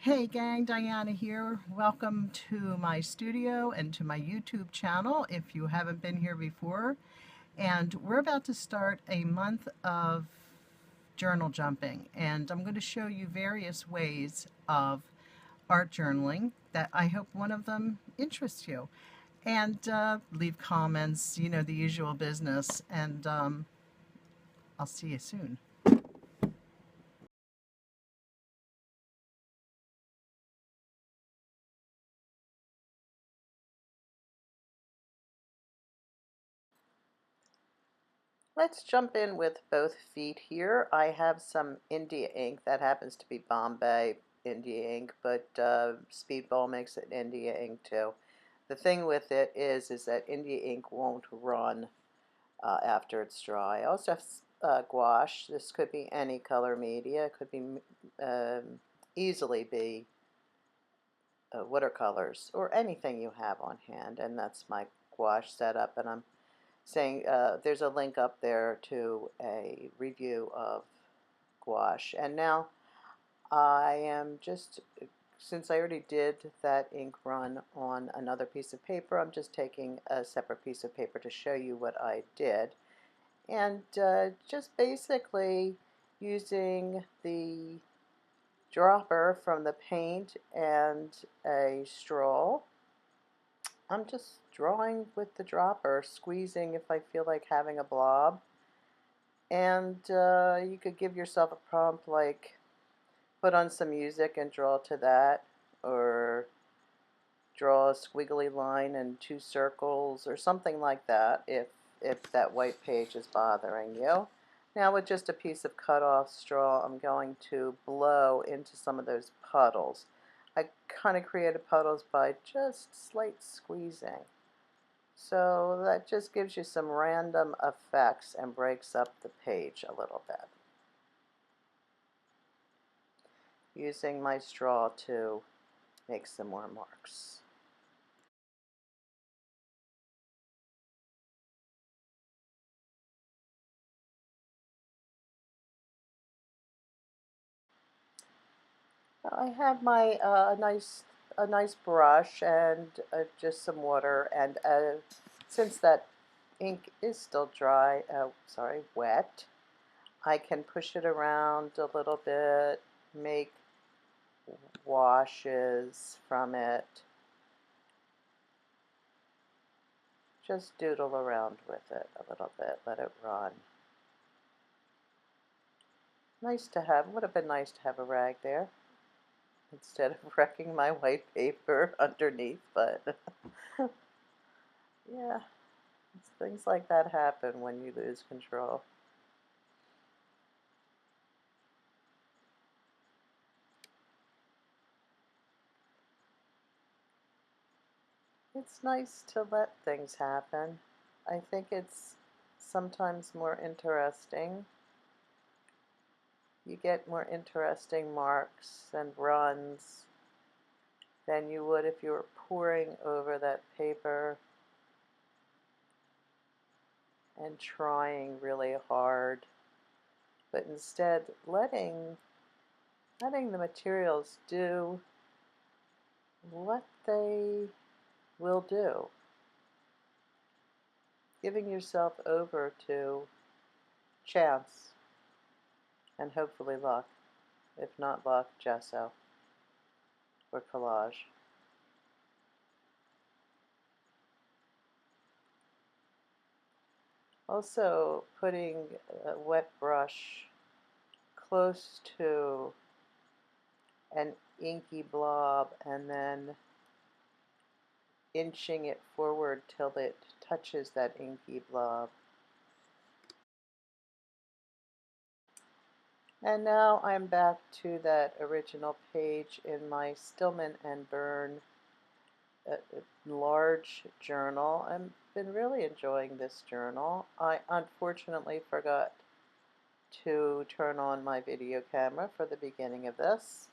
Hey gang, Diana here. Welcome to my studio and to my YouTube channel if you haven't been here before. And we're about to start a month of journal jumping, and I'm going to show you various ways of art journaling that I hope one of them interests you. And leave comments, you know, the usual business, and I'll see you soon. Let's jump in with both feet here. I have some India ink that happens to be Bombay India ink, but Speedball makes it India ink too. The thing with it is that India ink won't run after it's dry. I also have gouache. This could be any color media. It could be easily be watercolors or anything you have on hand, and that's my gouache setup. And I'm saying there's a link up there to a review of gouache. And now I am just, since I already did that ink run on another piece of paper, I'm just taking a separate piece of paper to show you what I did. And just basically using the dropper from the paint and a straw, I'm just drawing with the dropper, squeezing if I feel like having a blob. And you could give yourself a prompt like put on some music and draw to that, or draw a squiggly line and two circles or something like that if that white page is bothering you. Now with just a piece of cut off straw, I'm going to blow into some of those puddles. I kind of created puddles by just slight squeezing. So that just gives you some random effects and breaks up the page a little bit. Using my straw to make some more marks. I have my a nice brush and just some water, and since that ink is still dry, wet, I can push it around a little bit, make washes from it, just doodle around with it a little bit, let it run. Nice to have, would have been nice to have a rag there instead of wrecking my white paper underneath, but yeah, things like that happen when you lose control. It's nice to let things happen. I think it's sometimes more interesting. You get more interesting marks and runs than you would if you were pouring over that paper and trying really hard, but instead letting the materials do what they will do, giving yourself over to chance and hopefully luck, if not luck, gesso or collage. Also putting a wet brush close to an inky blob and then inching it forward till it touches that inky blob. And now I'm back to that original page in my Stillman and Burn large journal. I've been really enjoying this journal. I unfortunately forgot to turn on my video camera for the beginning of this.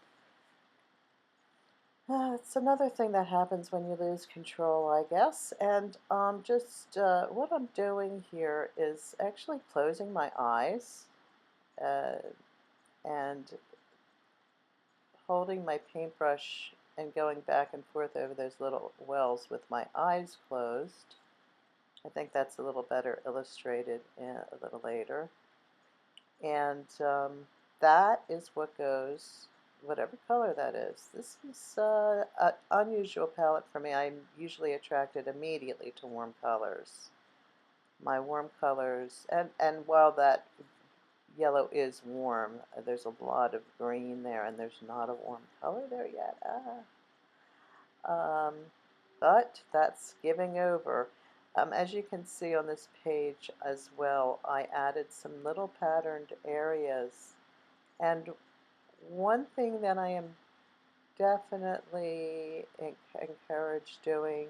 It's another thing that happens when you lose control, I guess. And what I'm doing here is actually closing my eyes and holding my paintbrush and going back and forth over those little wells with my eyes closed. I think that's a little better illustrated a little later. And that is what goes, whatever color that is. This is an unusual palette for me. I'm usually attracted immediately to warm colors. My warm colors, and while that yellow is warm, there's a lot of green there, and there's not a warm color there yet. But that's giving over. As you can see on this page as well, I added some little patterned areas. And one thing that I am definitely encouraged doing,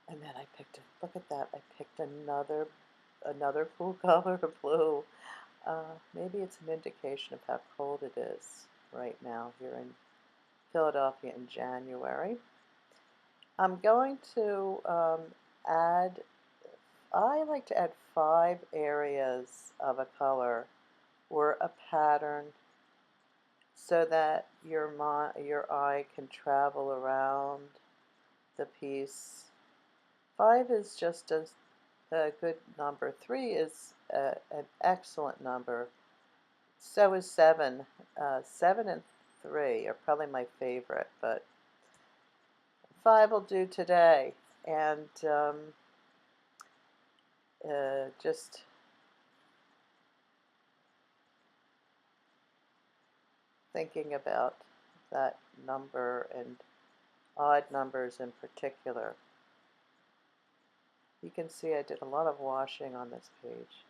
and then I picked, look at that, I picked another full color of blue. Maybe it's an indication of how cold it is right now here in Philadelphia in January. I'm going to add, I like to add 5 areas of a color or a pattern so that your eye can travel around the piece. 5 is just a good number. 3 is an excellent number. So is 7. 7 and 3 are probably my favorite, but 5 will do today. And just thinking about that number and odd numbers in particular. You can see I did a lot of washing on this page.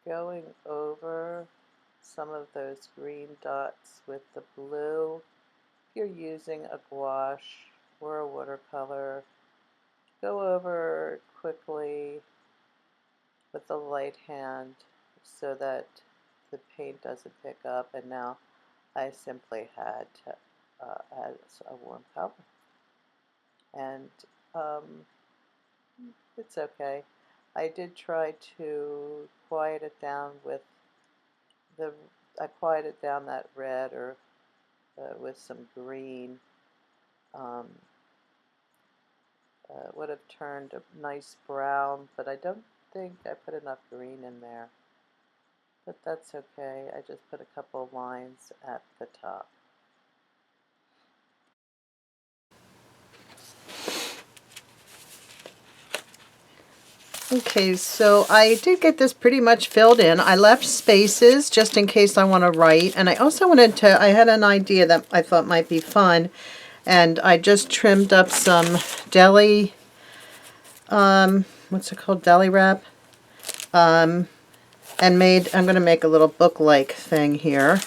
Going over some of those green dots with the blue. If you're using a gouache or a watercolor, go over quickly with the light hand so that the paint doesn't pick up. And now I simply had to add a warm color. And it's okay. I did try to quiet it down with I quieted down that red or with some green. Would have turned a nice brown, but I don't think I put enough green in there. But that's okay. I just put a couple lines at the top. Okay, so I did get this pretty much filled in. I left spaces just in case I want to write, and I also wanted to, I had an idea that I thought might be fun, and I just trimmed up some deli, what's it called, deli wrap, and I'm going to make a little book-like thing here.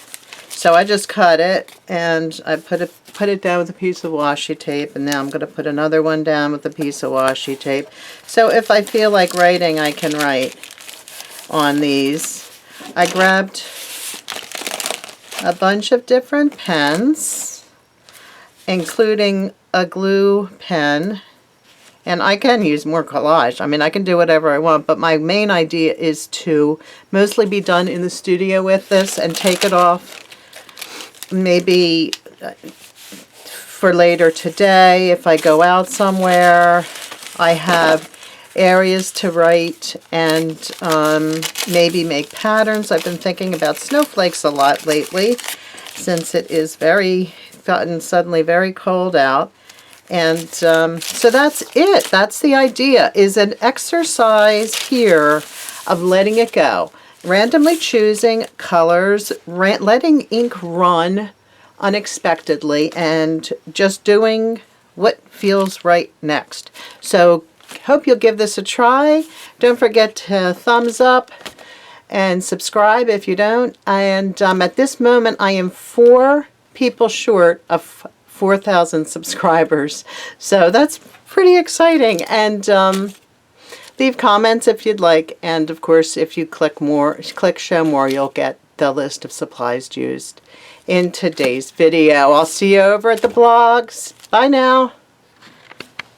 So I just cut it, and I put it down with a piece of washi tape, and now I'm going to put another one down with a piece of washi tape. So if I feel like writing, I can write on these. I grabbed a bunch of different pens, including a glue pen, and I can use more collage. I mean, I can do whatever I want, but my main idea is to mostly be done in the studio with this and take it off maybe for later today if I go out somewhere. I have areas to write and maybe make patterns. I've been thinking about snowflakes a lot lately since it is gotten suddenly very cold out. And so that's it. That's the idea, is an exercise here of letting it go. Randomly choosing colors, letting ink run unexpectedly, and just doing what feels right next. So hope you'll give this a try. Don't forget to thumbs up and subscribe if you don't. And at this moment I am 4 people short of 4,000 subscribers. So that's pretty exciting. And leave comments if you'd like, and of course if you click show more, you'll get the list of supplies used in today's video. I'll see you over at the blogs. Bye now.